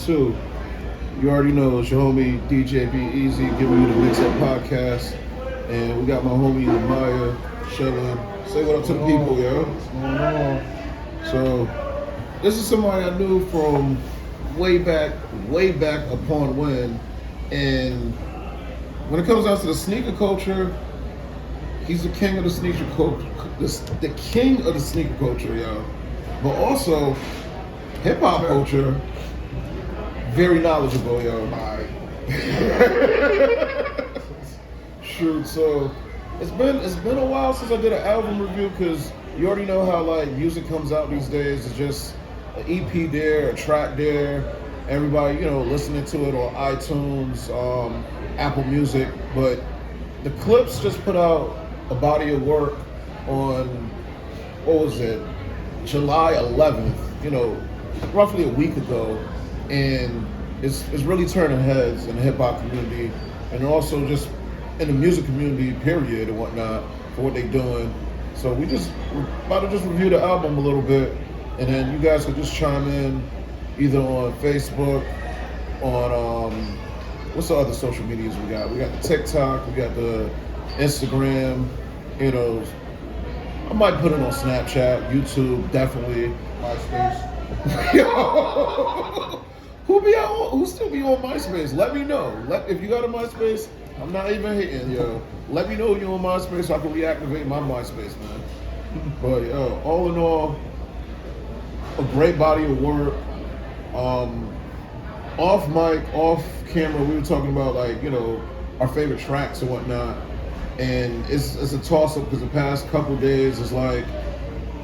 2. You already know it's your homie DJ Be Easy giving you the Mix Up Podcast. And we got my homie Lemiah chilling. Say what up to the people, yo. What's going on? So, this is somebody I knew from way back upon when. And when it comes down to the sneaker culture, he's the king of the sneaker culture. The king of the sneaker culture, yo. But also, hip hop culture, very knowledgeable, yo. Shoot, so it's been a while since I did an album review because you already know how like music comes out these days. It's just an EP there, a track there. Everybody, listening to it on iTunes, Apple Music. But the Clipse just put out a body of work on, what was it, July 11th, roughly a week ago. And it's really turning heads in the hip hop community and also just in the music community, period, and whatnot, for what they're doing. So we're about to just review the album a little bit, and then you guys can just chime in either on Facebook, on what's the other social medias we got? We got the TikTok, we got the Instagram, I might put it on Snapchat, YouTube, definitely. MySpace. Yo, who still be on MySpace? Let me know. If you got a MySpace, I'm not even hating, yo. Let me know you're on MySpace so I can reactivate my MySpace, man. But yo, all in all, a great body of work. Off mic, off camera, we were talking about our favorite tracks and whatnot. And it's a toss-up because the past couple days is like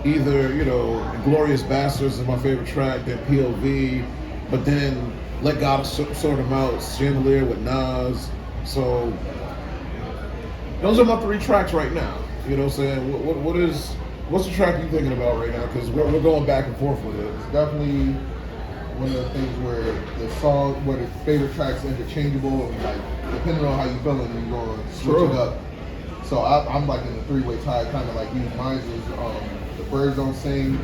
either, Glorious Bastards is my favorite track, then POV, but then Let God Sort Them Out, Chandelier with Nas. So those are my 3 tracks right now. You know what I'm saying? What's the track you thinking about right now? Because we're going back and forth with it. It's definitely one of the things where the favorite tracks are interchangeable, and like depending on how you feeling, you're going to switch it up. So I'm like in the 3-way tie, kind of like you. Mine is The Birds Don't Sing,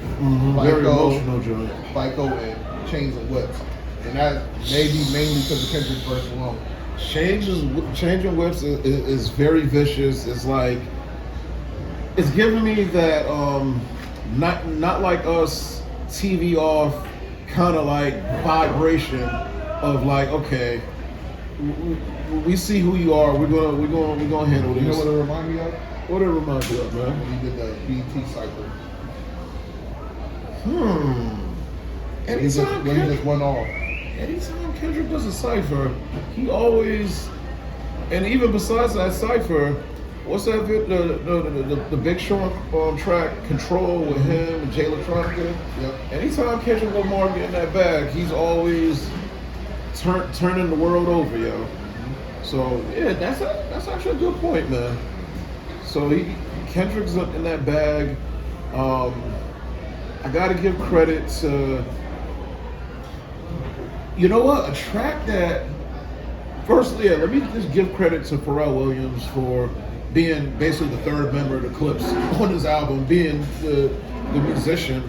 Very emotional joint. FICO, and Chains and Whips. And that may be mainly because of Kendrick's verse alone. Changing Whips is very vicious. It's like, it's giving me that not like us TV off kind of like vibration of like, okay, we see who you are. We're gonna handle this. You know what it reminds me of? What it reminds you of, man? When he did the BT cycle. When he just went off. Anytime Kendrick does a cypher, he always, and even besides that cypher, what's that? The Big Sean track, Control with him and Jay Electronica. Yep. Anytime Kendrick Lamar get in that bag, he's always turning the world over, yo. So yeah, that's actually a good point, man. So Kendrick's up in that bag. I gotta give credit to. You know what? A track that, firstly, let me just give credit to Pharrell Williams for being basically the 3rd member of the Clipse on his album, being the musician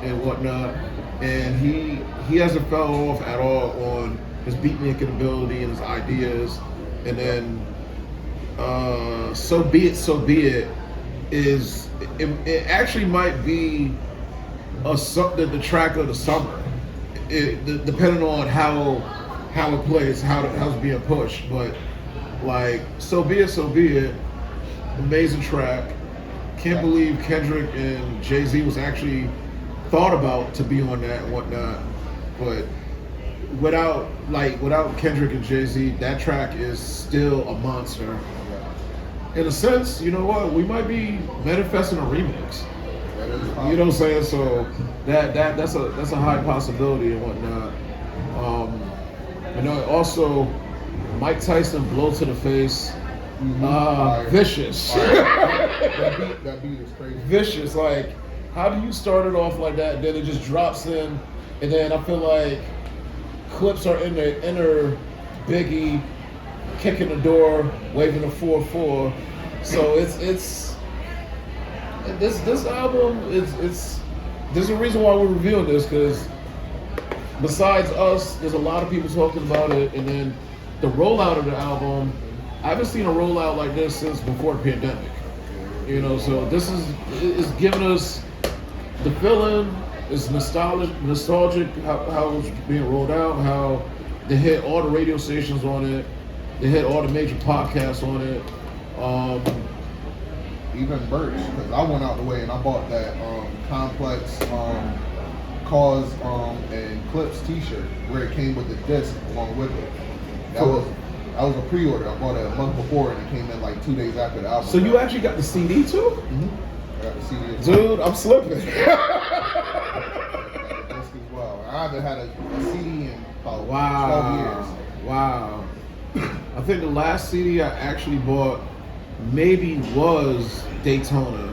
and whatnot. And he hasn't fell off at all on his beat making ability and his ideas. And then So Be It it actually might be the track of the summer. Depending on how it plays, how it's being pushed, but like So Be It, amazing track. Can't believe Kendrick and Jay-Z was actually thought about to be on that and whatnot, but without Kendrick and Jay-Z, that track is still a monster. In a sense, you know what? We might be manifesting a remix. You know what I'm saying? So that's a high possibility and whatnot. Also Mike Tyson, Blow to the Face, vicious. That beat is crazy. Vicious. Like, how do you start it off like that? And then it just drops in, and then I feel like Clips are in the inner Biggie, kicking the door, waving a 4-4. So it's this album is there's a reason why we're reviewing this, because besides us, there's a lot of people talking about it, and then the rollout of the album. I haven't seen a rollout like this since before the pandemic. You know, so this is giving us the feeling. It's nostalgic how it's being rolled out, how they hit all the radio stations on it, they hit all the major podcasts on it. Even merch, because I went out the way and I bought that Complex Cause and Clipse T-shirt where it came with the disc along with it. That was a pre-order. I bought it a month before and it came in like 2 days after the album. So you actually got the CD too? Mm-hmm. I got the CD. Dude, I'm slipping. Disc as well. I haven't had a CD in about 12 years. Wow. I think the last CD I actually bought maybe was Daytona.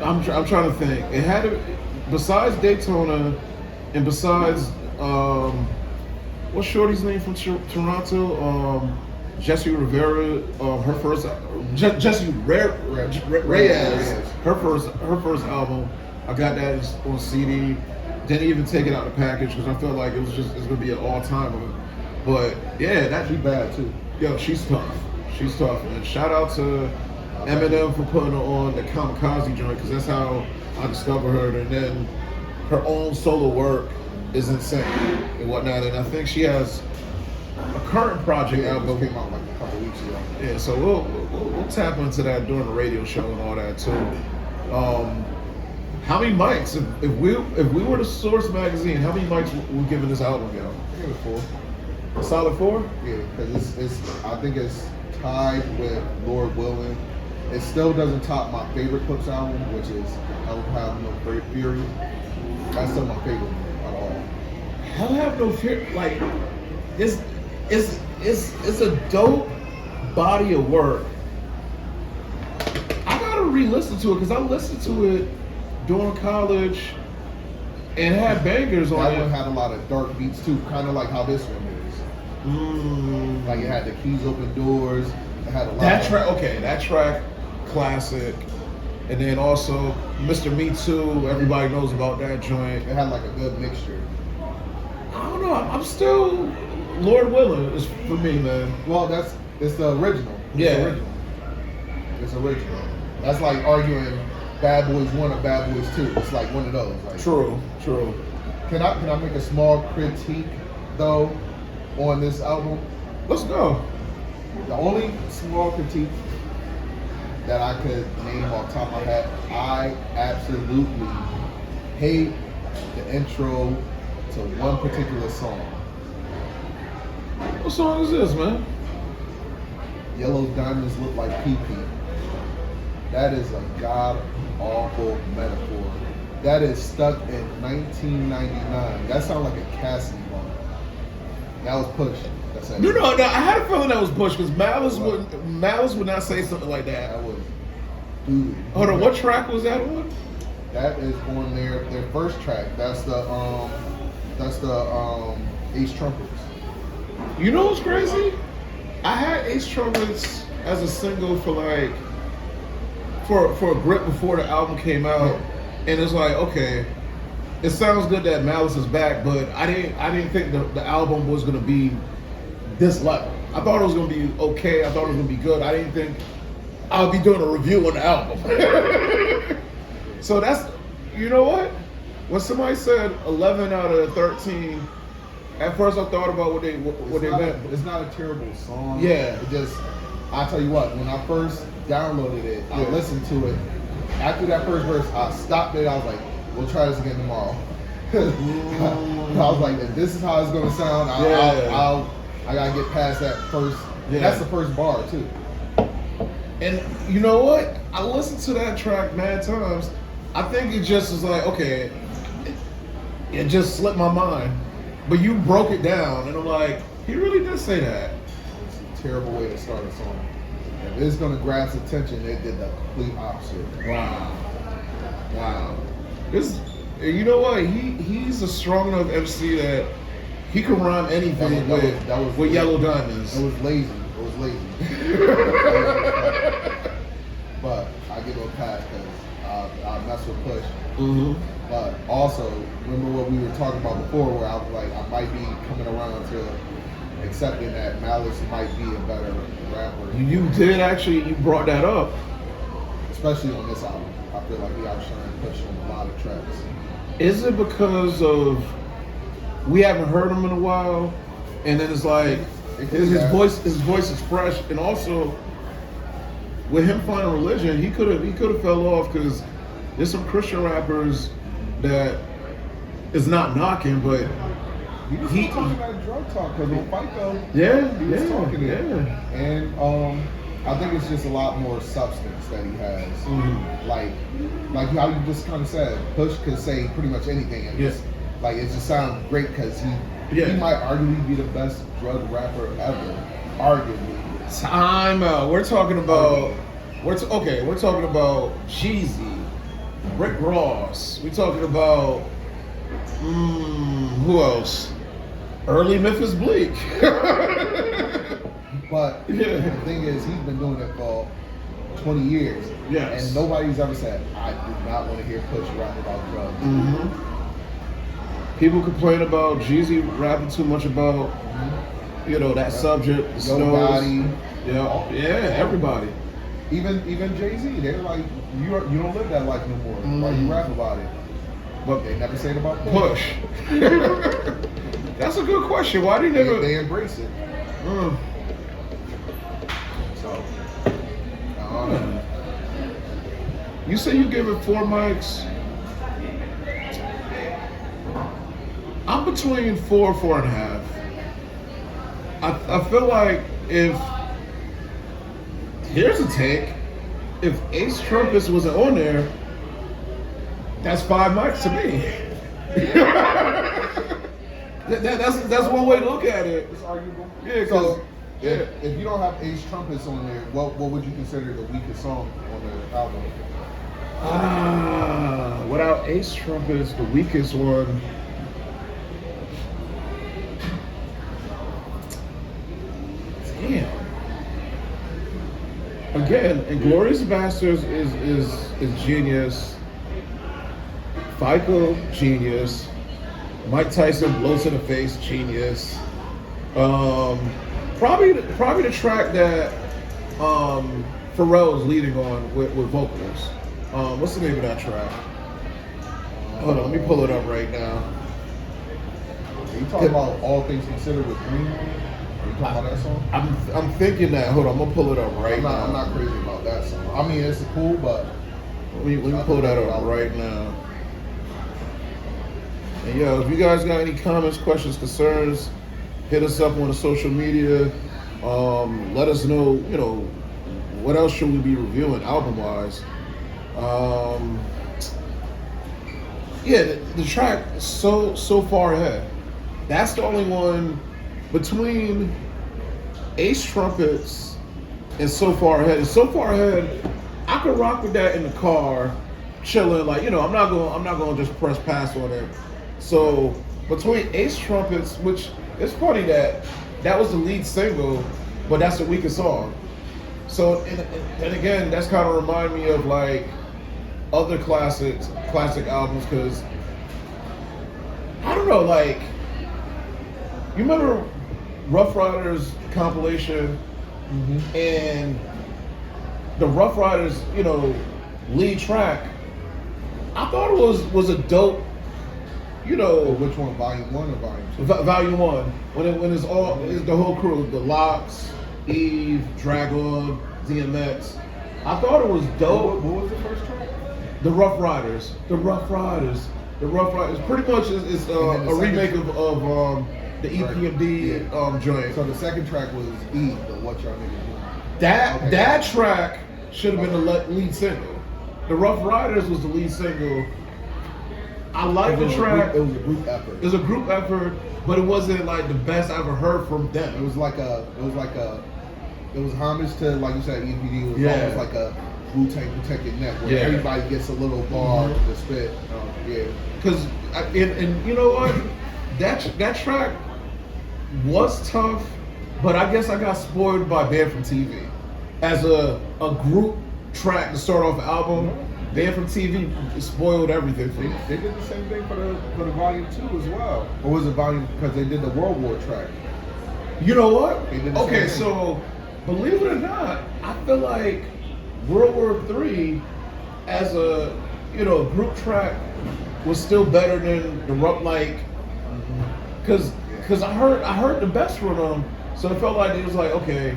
I'm trying to think. It had to, besides Daytona, and besides what's Shorty's name from Toronto? Jessie Rivera. Her first Jessie Reyes. Her first album. I got that on CD. Didn't even take it out of the package because I felt like it's gonna be an all timer. But yeah, that'd be bad too. Yo, she's tough. She's tough, man. Shout out to Eminem for putting her on the Kamikaze joint because that's how I discovered her. And then her own solo work is insane and whatnot. And I think she has a current project album came out like a couple weeks ago. Yeah, so we'll tap into that during the radio show and all that too. How many mics? If we were the Source magazine, how many mics we giving this album, yo? I give it 4. A solid 4? Yeah, because it's I think it's tied with Lord Willing. It still doesn't top my favorite Clipse album, which is Hell Have No Fury. That's still my favorite at all. Hell Have No Fury, like it's a dope body of work. I gotta re-listen to it because I listened to it during college and it had bangers on it. That one had a lot of dark beats too, kind of like how this one is. Like it had the Keys Open Doors. It had a lot. That track, classic. And then also Mr. Me Too. Everybody knows about that joint. It had like a good mixture. I don't know. I'm still Lord Willing is for me, man. Well, it's the original. It's original. That's like arguing Bad Boys 1 or Bad Boys 2. It's like one of those. Like, True. Can I make a small critique though on this album? Let's go. The only small critique that I could name off the top of my head, I absolutely hate the intro to one particular song. What song is this, man? Yellow Diamonds Look Like PP. That is a god-awful metaphor. That is stuck in 1999. That sounds like a Cassidy line. That was Push. No, I had a feeling that was Push because Malice would not say something like that. That was, dude. Hold on, what track was that on? That is on their first track. That's the Ace Trumpets. You know what's crazy? I had Ace Trumpets as a single for a grip before the album came out, and it's like, okay, it sounds good that Malice is back, but I didn't think the album was gonna be this level. I thought it was gonna be okay. I thought it was gonna be good. I didn't think I'll be doing a review on the album. So that's, you know what? When somebody said 11 out of 13, at first I thought about what they meant. It's not a terrible song. Yeah. It just, I tell you what, when I first downloaded it, I listened to it. After that first verse, I stopped it. I was like, we'll try this again tomorrow. I was like, if this is how it's gonna sound, I gotta get past that first. Yeah. That's the first bar too. And you know what? I listened to that track mad times. I think it just was like, okay, it just slipped my mind. But you broke it down, and I'm like, he really did say that. It's a terrible way to start a song. If it's gonna grasp attention, they did the complete opposite. Wow. This, you know what? He's a strong enough MC that he can rhyme anything with Yellow Diamonds. It was lazy. But I give it a pass because I mess with Push. But also, remember what we were talking about before, where I was like, I might be coming around to accepting that Malice might be a better rapper. You did actually, you brought that up. Especially on this album. I feel like he outshined Push on a lot of tracks. Is it because of we haven't heard him in a while, and then it's like his voice is fresh, and also with him finding religion, he could have fell off because there's some Christian rappers that is not knocking, but He was talking about drug talk because on Fight Though, yeah, he was yeah, talking it. yeah. And I think it's just a lot more substance that he has. Mm-hmm. Like how you just kind of said, Push could say pretty much anything, and just, like it just sounds great because he might arguably be the best drug rapper ever. Arguably. Time out. We're talking about we're talking about Jeezy, Rick Ross. We're talking about who else? Early Memphis Bleak. But the thing is, he's been doing it for 20 years. Yes. And nobody's ever said, I do not want to hear Push rap about drugs. Mm-hmm. People complain about Jeezy rapping too much about, that subject, the snows. Yeah, everybody. Even Jay-Z, they're like, you don't live that life no more. Why you rap about it? But they never say it about Push. That's a good question. Why do they embrace it? So, you say you give it 4 mics. I'm between 4 and 4.5. I feel like here's a take. If Ace Trumpets wasn't on there, that's 5 mics to me. That's one way to look at it. It's arguable. Yeah, so if you don't have Ace Trumpets on there, what would you consider the weakest song on the album? Without Ace Trumpets, the weakest one. Damn. Again, Inglorious Bastards is genius. FICO, genius. Mike Tyson, blow to the face, genius. Probably the track that Pharrell is leading on with vocals. What's the name of that track? Hold on, let me pull it up right now. Are you talking about All Things Considered with Green? Are you talking about that song? I'm thinking that. Hold on, I'm gonna pull it up right now. I'm not crazy about that song. I mean, it's cool, but let me pull that up right now. And if you guys got any comments, questions, concerns, hit us up on the social media. Let us know, what else should we be reviewing album-wise. The track is so far ahead. That's the only one between Ace Trumpets and So Far Ahead. And So Far Ahead, I could rock with that in the car, chilling. Like, I'm not going to just press pass on it. So between Ace Trumpets, which it's funny that was the lead single, but that's the weakest song. So and again, that's kind of remind me of like other classic albums, because I don't know, like you remember Rough Riders compilation, and the Rough Riders, lead track. I thought it was a dope. Which one, Volume 1 or Volume 2? Volume 1. When it's the whole crew, the Locks, Eve, Dragon, DMX. I thought it was dope. What was the first track? The Rough Riders. The Rough Riders. Pretty much it's a remake of the EPMD joint. So the second track was Eve, the What Y'all Niggas Do. That track should have been the lead single. The Rough Riders was the lead single. I like the track. It was a group effort. It was a group effort, but it wasn't like the best I ever heard from them. It was homage to, like you said, EPD. It was almost like a Wu-Tang Protected Neck, where everybody gets a little bar to spit. Because and you know what, that track was tough, but I guess I got spoiled by Band from TV as a group track to start off the album. being from TV spoiled everything for me. They did the same thing for the Volume 2 as well. Or was it Volume, because they did the World War track. You know what? They did the Okay, same thing. so believe it or not, I feel like World War III as a group track was still better than the rock, like, because I heard the best from them, so it felt like it was like, okay,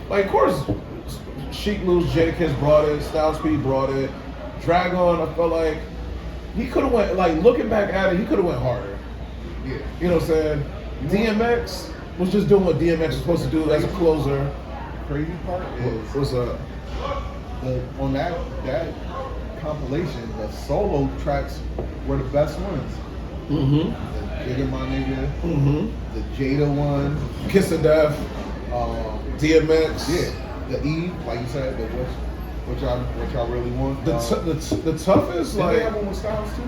like, of course Sheik Lou's Jadakiss brought it, Styles P brought it, Dragon, I felt like he could have went, like, looking back at it, he could have went harder. Yeah. You know what I'm saying? DMX was just doing what DMX was supposed to do as a closer. The crazy part is What's up? on that compilation, the solo tracks were the best ones. Mm-hmm. The Jigga My Nigga, Mm-hmm. the Jada one, Kiss of Death, DMX. yeah, the Eve, like you said, the which I really want. The toughest, did like, they have one with Styles too?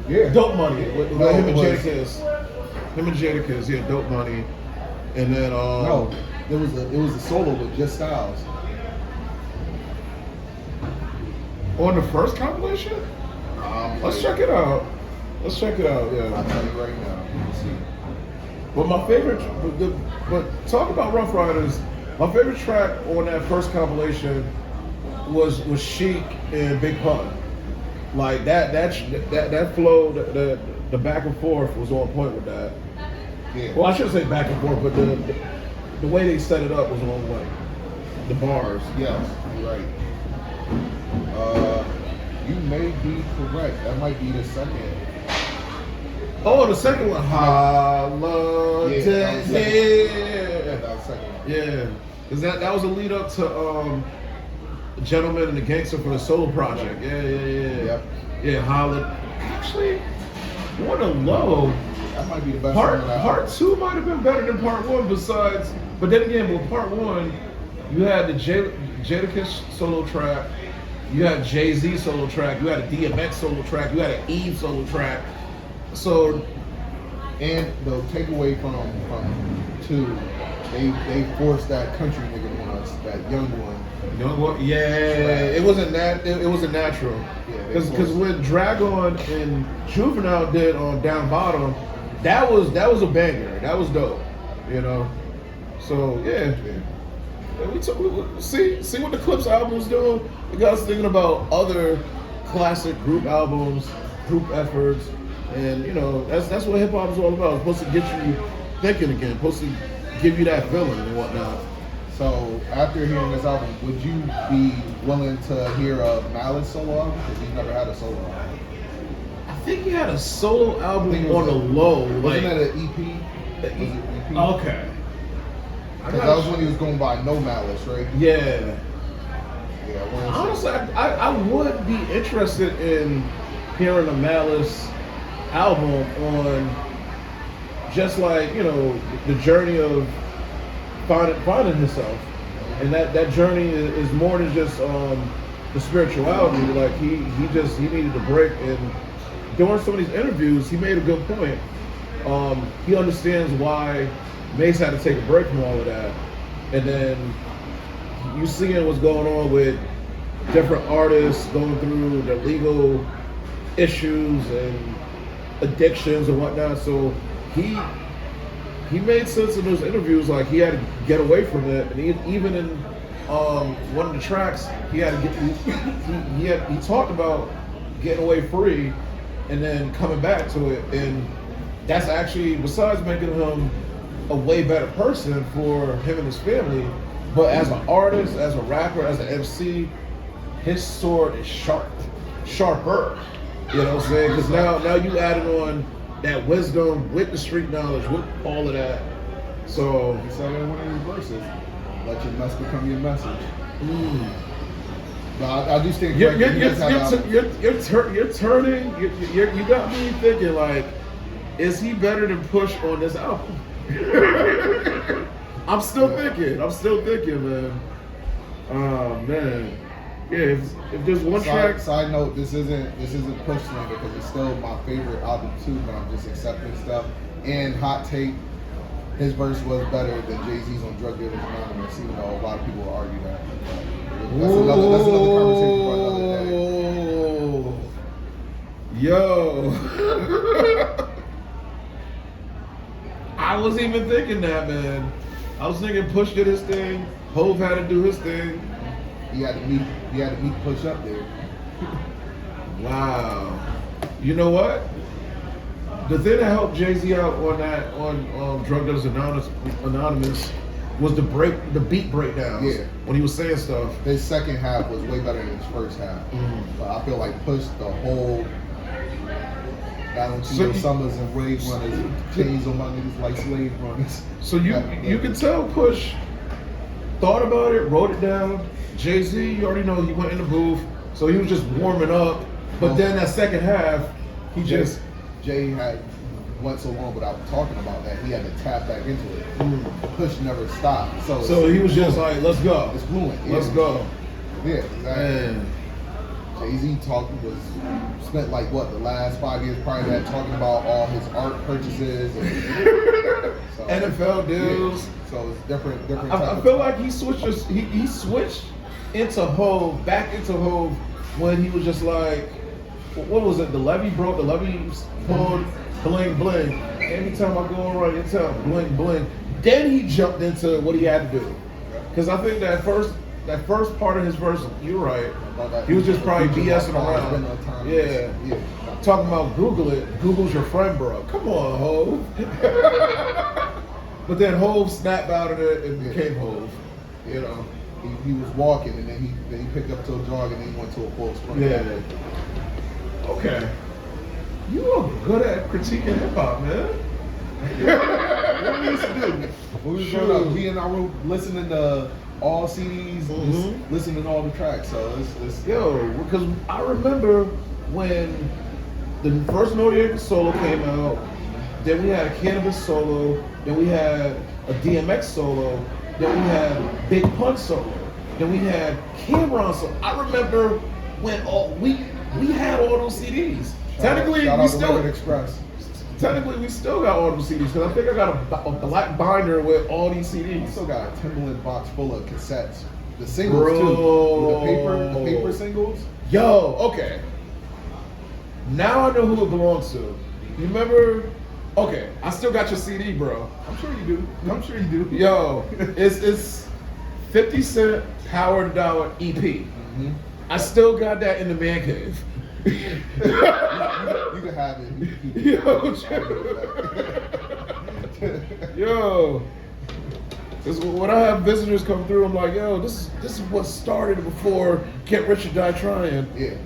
yeah, Dope Money with No, him and it was- Jadakiss, yeah, Dope Money, and then No, it was a solo with just Styles. on the first compilation. Let's check it out. I'll Yeah. tell you right now. Let's see. But my favorite, but talk about Rough Riders. My favorite track on that first compilation was Chic and Big Pun. Like that flow, the back and forth was on point with that. Yeah. Well, I shouldn't say back and forth, but the way they set it up was on point. The bars. Yes, you're right. You may be correct. That might be the second. Oh, the second one. Holiday. Yeah, that was second. Yeah. That was second. Yeah. Because that was a lead up to Gentleman and the Gangster for the solo project. Yeah. Yep. Yeah, Holiday. Actually, what a low. That might be the best Part one. Of that part album. 2 might have been better than part 1. Besides, but then again, with part 1, you had the Jadakiss solo track, you had Jay-Z solo track, you had a DMX solo track, you had an Eve solo track. So, And the takeaway from 2, they forced that country nigga on us, that young one. it wasn't it wasn't natural. Yeah, they Because forced it. when Dragon and Juvenile did on Down Bottom, that was a banger. That was dope. So yeah. And we see what the Clipse album was doing. We got us thinking about other classic group albums, group efforts, and that's what hip hop is all about. It's supposed to get you thinking again, supposed to give you that feeling and whatnot. So after hearing this album, would you be willing to hear a Malice solo album? Because he's never had a solo album. I think he had a solo I album think it was on the low. Wasn't that an EP? The Was it EP? Okay. Because that was when he was going by No Malice, right? Yeah. Yeah. I wanna say- Honestly, I would be interested in hearing a Malice album on just like, the journey of finding himself. And that journey is more than just the spirituality. Like he needed a break, and during some of these interviews he made a good point. He understands why Mace had to take a break from all of that. And then you seeing what's going on with different artists going through their legal issues and addictions and whatnot. So he made sense in those interviews. Like he had to get away from it, and even in one of the tracks, he had to he talked about getting away free and then coming back to it. And that's actually, besides making him a way better person for him and his family, but as an artist, as a rapper, as an MC, his sword is sharper. You know what I'm saying? Because now you added on that wisdom with the street knowledge, with all of that. So He said in one of his verses, "Let your mess become your message." But I do think you're Frank, he does have albums. turning. You got me thinking, like, is he better than Push on this album? I'm still thinking, man. Oh man. Yeah, if there's one track. Side note: This isn't Push Slam because it's still my favorite album too. But I'm just accepting stuff. And hot take: his verse was better than Jay-Z's on Drug Dealers Anonymous, even though a lot of people will argue that. But it That's another conversation for another day. Yo. I wasn't even thinking that, man. I was thinking Push did his thing. Hove had to do his thing. He had to meet Push up there. Wow. You know what? The thing that helped Jay-Z out on Drug Dealers Anonymous was the beat breakdowns. Yeah. When he was saying stuff. His second half was way better than his first half. But I feel like Push the whole Valentino Summers and Rage Runners, chains on my niggas like slave runners. So you can tell Push thought about it, wrote it down. Jay-Z, you already know he went in the booth, so he was just warming up. But then that second half, Jay had went so long without talking about that, he had to tap back into it. Push never stopped. So he was just like, let's go. It's fluent. Let's go. Yeah, exactly. Man. Jay-Z spent like what, the last 5 years prior to that talking about all his art purchases and NFL deals. Yeah. So it's different. I feel like he switched into Hove, back into Hove when he was just like, what was it? The levee broke. The levee pulled bling bling. Every time I go around your town, bling bling. Then he jumped into what he had to do. Because I think that first part of his verse, you're right. He was just probably BSing around. Yeah. Talking about Google it. Google's your friend, bro. Come on, Hove. But then Hove snapped out of it and became Hove. You know. He was walking and then he picked up to a jog and then he went to a full sprint. Yeah. Okay. You are good at critiquing hip hop, man. What we used to do? When we was growing up, we and I were listening to all CDs, listening to all the tracks. So it's because I remember when the first Noriega solo came out, then we had a Cannabis solo, then we had a DMX solo, then we had Big Pun solo, then we had Cameron solo. I remember when we had all those CDs. Technically, we still got all those CDs because I think I got a black binder with all these CDs. I still got a Timberland box full of cassettes. The singles too. The paper singles. Yo, okay. Now I know who it belongs to. You remember? Okay, I still got your CD, bro. I'm sure you do. Yo, it's 50 Cent Power Dollar EP. I still got that in the man cave. You can have it. Yo, when I have visitors come through, I'm like, yo, this is what started before Get Rich or Die Trying. Yeah,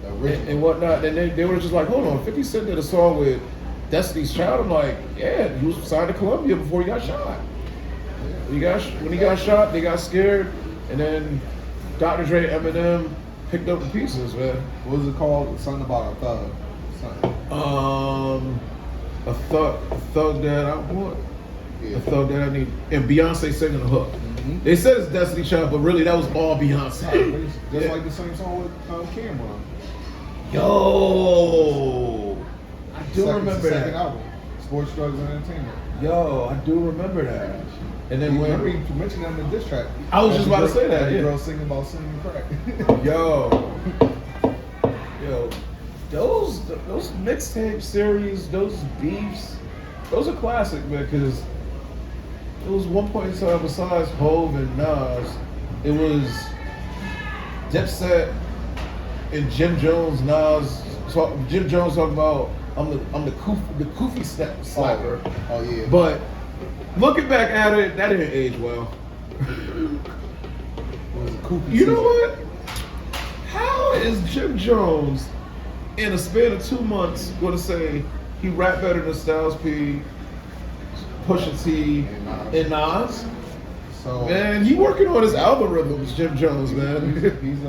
and whatnot. And they were just like, hold on, 50 Cent did a song with Destiny's Child. I'm like, yeah, he was signed to Columbia before he got shot. When he got shot, they got scared, and then Dr. Dre, Eminem picked up the pieces, man. What was it called? Something about a thug. A thug that I want. Yeah. A thug that I need. And Beyonce singing the hook. They said it's Destiny Child, but really that was all Beyonce. Just like the same song with Cameron. Yo, I do remember that. Second album, Sports, Drugs, and Entertainment. Yo, I do remember that. And then when you mentioned that in the diss track. I was just about to say that. The girl singing about singing crack. Yo, those mixtape series, those beefs, those are classic, man. Because it was one point in time besides Hove and Nas, it was Dipset and Jim Jones. Jim Jones talking about I'm the Koofy slapper. Oh yeah. But looking back at it, that didn't age well. You know what? How is Jim Jones in a span of 2 months going to say he rap better than Styles P, Pusha T, and Nas? So man, he working on his algorithms, Jim Jones, man. He's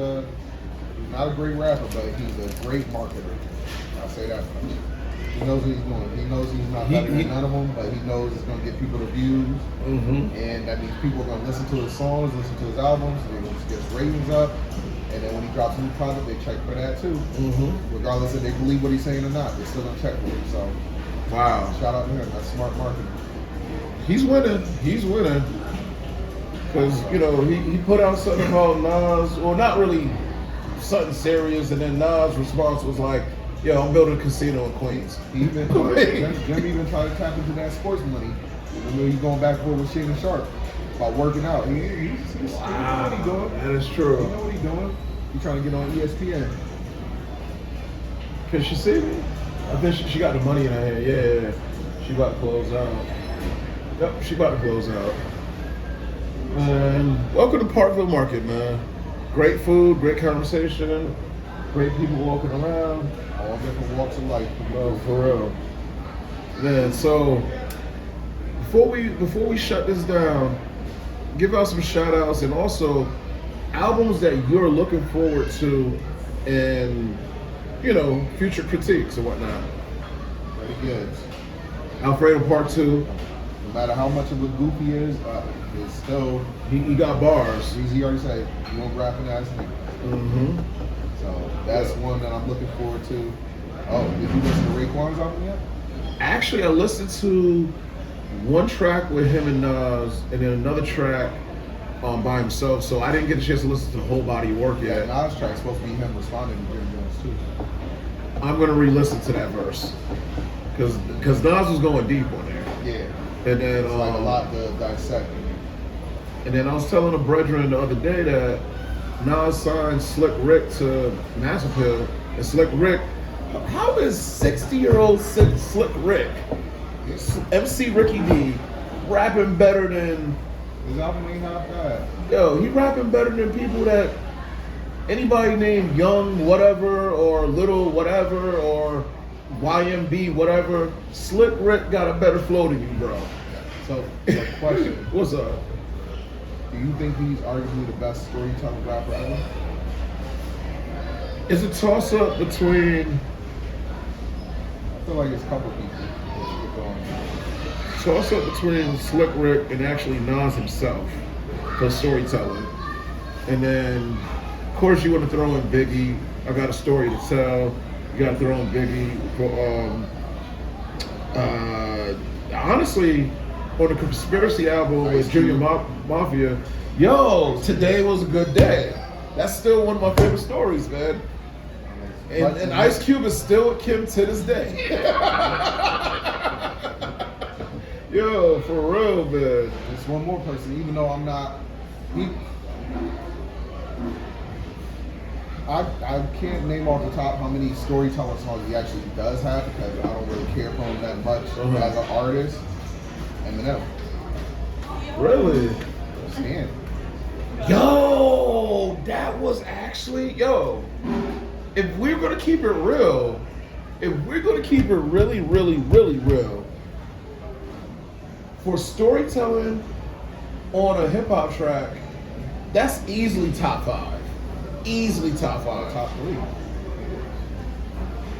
not a great rapper, but he's a great marketer. I'll say that much. He knows what he's doing. He knows he's not better than none of them, but he knows it's going to get people the views. And that means people are going to listen to his songs, listen to his albums, they're going to get his ratings up. And then when he drops a new product, they check for that too. Regardless if they believe what he's saying or not, they're still going to check for it. So, wow. Shout out to him. That's smart marketing. He's winning. Because, you know, he put out something called Nas, well, not really something serious, and then Nas' response was like, yo, I'm building a casino in Queens. He even Jim even tried to tap into that sports money. Remember, he's going back and forth with Shannon Sharp about working out. He's he know what he's doing. That is true. He know what he's doing. He's trying to get on ESPN. Can she see me? I think she got the money in her hand. Yeah. She about to close out. Yep, she about to close out. And welcome to Parkville Market, man. Great food, great conversation, great people walking around. All different walks of life. Oh, for real. Man, so before we shut this down, give out some shout outs and also albums that you're looking forward to and, you know, future critiques and whatnot. Pretty good. Alfredo Part 2. No matter how much of a goof he is, it's still He got bars. He already said you won't rapping ass nigga. Mm-hmm. So that's one that I'm looking forward to. Oh, did you listen to Raekwon's album yet? Actually, I listened to one track with him and Nas, and then another track by himself. So I didn't get a chance to listen to the whole body of work yet. Yeah, Nas track's supposed to be him responding to Jim Jones too. I'm gonna re-listen to that verse because Nas was going deep on there. Yeah, And then it's like a lot to dissect. And then I was telling a brethren the other day that Nas signed Slick Rick to Mass Appeal, and Slick Rick, how is 60-year-old Slick Rick, MC Ricky D, rapping better than, His album ain't half bad. yo, he rapping better than people that, anybody named Young whatever, or Little whatever, or YMB whatever. Slick Rick got a better flow than you, bro. So, question. What's up? Do you think he's arguably the best storytelling rapper ever? It's a toss-up between I feel like it's a couple people. toss-up between Slick Rick and actually Nas himself for storytelling. And then, of course, you want to throw in Biggie. I got a story to tell. You got to throw in Biggie. Honestly, on the Conspiracy album with Junior Mafia, yo, today was a good day. That's still one of my favorite stories, man. And Ice Cube is still with Kim to this day. Yo, for real, man. There's one more person, even though I'm not. I can't name off the top how many storytelling songs he actually does have because I don't really care for him that much as an artist. Eminem. Really? Stan. Yo, that was actually, if we're going to keep it real, if we're going to keep it really, really, really real, for storytelling on a hip-hop track, that's easily top 5. Easily top 5. Top 3.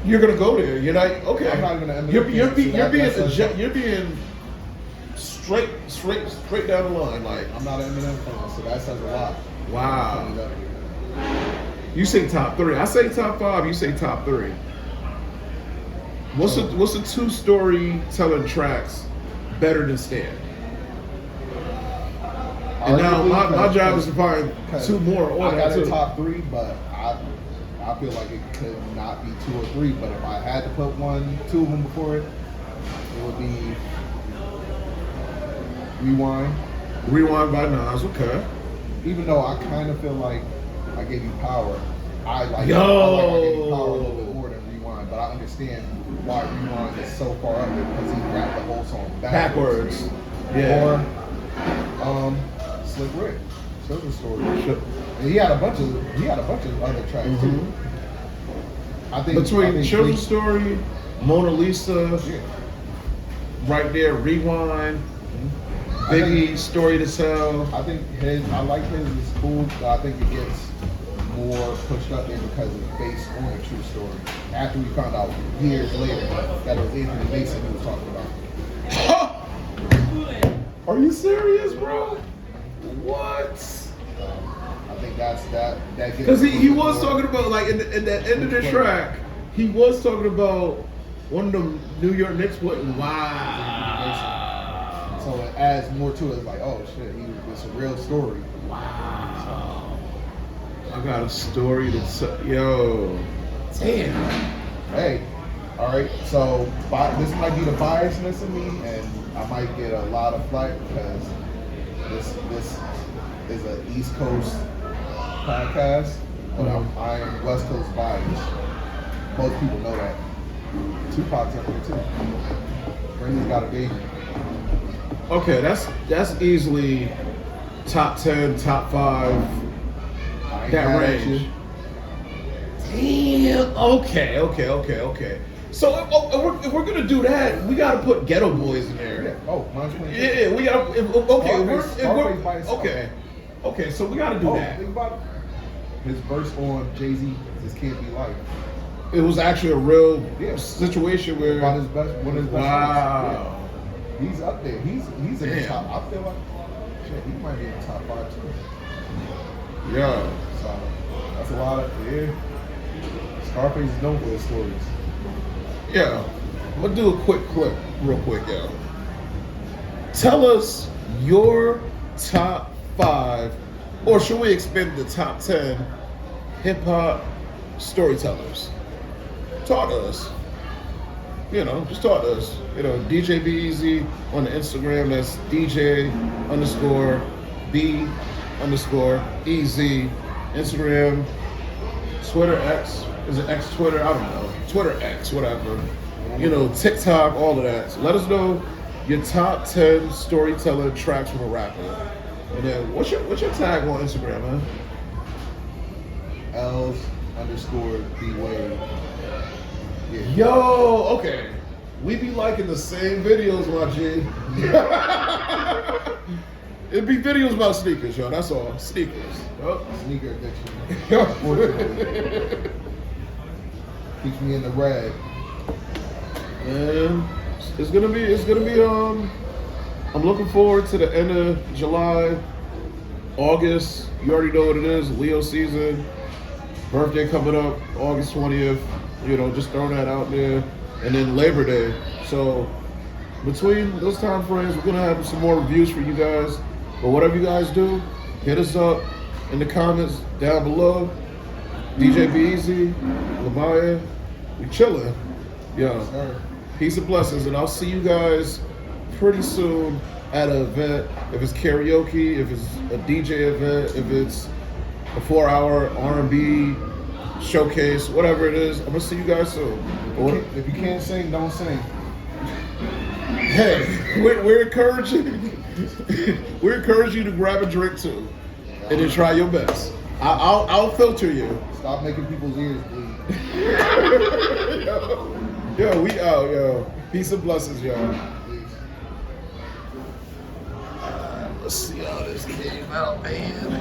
You're going to go there. You're not, okay. I'm not even an Eminem You're being straight down the line. Like, I'm not an Eminem fan, so that says a lot. Wow. You say top 3. I say top 5. You say top 3. What's the 2 storytelling tracks better than Stan? And now my job is to find 2 more. I got a top 3, but I feel like it could not be 2 or 3. But if I had to put 2 of them before it, it would be Rewind. Rewind by Nas, okay. Even though I kind of feel like I gave you power, I gave you power a little bit more than Rewind, but I understand why Rewind is so far up there because he rapped the whole song backwards. Yeah. Or Slick Rick, Children's Story. And he had a bunch of other tracks too. I think between Children's Story, Mona Lisa, right there, Rewind. Biggie, Story to Tell. I think I like his is cool, but I think it gets more pushed up there because it's based on a true story. After we found out years later that it was Anthony Mason who was talking about it. Are you serious, bro? What? I think that gets because he was talking about, like, in the end of the track, he was talking about one of them New York Knicks players. Wow. So it adds more to it. It's like, oh shit, it's a real story. Wow. I got a story to tell. Yo. Damn. Hey, all right. So this might be the biasness in me, and I might get a lot of flack because this is an East Coast podcast, but I am West Coast biased. Most people know that. Tupac's up there too. Brandy's got a baby. Okay, that's easily top 10, top 5. That range. Damn. Okay. So if we're gonna do that, we gotta put Ghetto Boys in there. Yeah. Oh, mine's 22. Yeah, we gotta. Okay. So we gotta do that. Think about it. His verse on Jay-Z, "This Can't Be Life." It was actually a real situation where One of his best friends. Wow. Yeah. He's up there. He's in the top. I feel like shit, he might be in the top 5 too. Yeah. So that's a lot of Scarface is known for his stories. Yeah. I'm gonna do a quick clip, real quick, yo. Tell us your top 5, or should we expand the top 10 hip hop storytellers? Talk to us. Just talk to us. DJ Be Easy on the Instagram. That's DJ_B_EZ. Instagram, Twitter X. Is it X Twitter? I don't know. Twitter X, whatever. TikTok, all of that. So let us know your top 10 storyteller tracks from a rapper. And then what's your tag on Instagram, man? Els_B_Wade. Yeah. Yo, okay. We be liking the same videos, my G. It'd be videos about sneakers, yo. That's all. Sneakers. Yep. Sneaker addiction. Unfortunately. Keeps me in the red. And it's gonna be I'm looking forward to the end of July, August. You already know what it is, Leo season. Birthday coming up, August 20th. Just throwing that out there. And then Labor Day. So between those time frames, we're gonna have some more reviews for you guys. But whatever you guys do, hit us up in the comments down below. DJ Be Easy, Lemiah, we chilling. Yo, peace and blessings, and I'll see you guys pretty soon at an event. If it's karaoke, if it's a DJ event, if it's a 4-hour R&B showcase, whatever it is, I'm gonna see you guys soon. If you can't sing, don't sing. Hey, we're encouraging you to grab a drink too, and then try your best. I'll filter you. Stop making people's ears bleed. Yo, we out, yo. Peace and blessings, y'all. Let's see how this came out, man.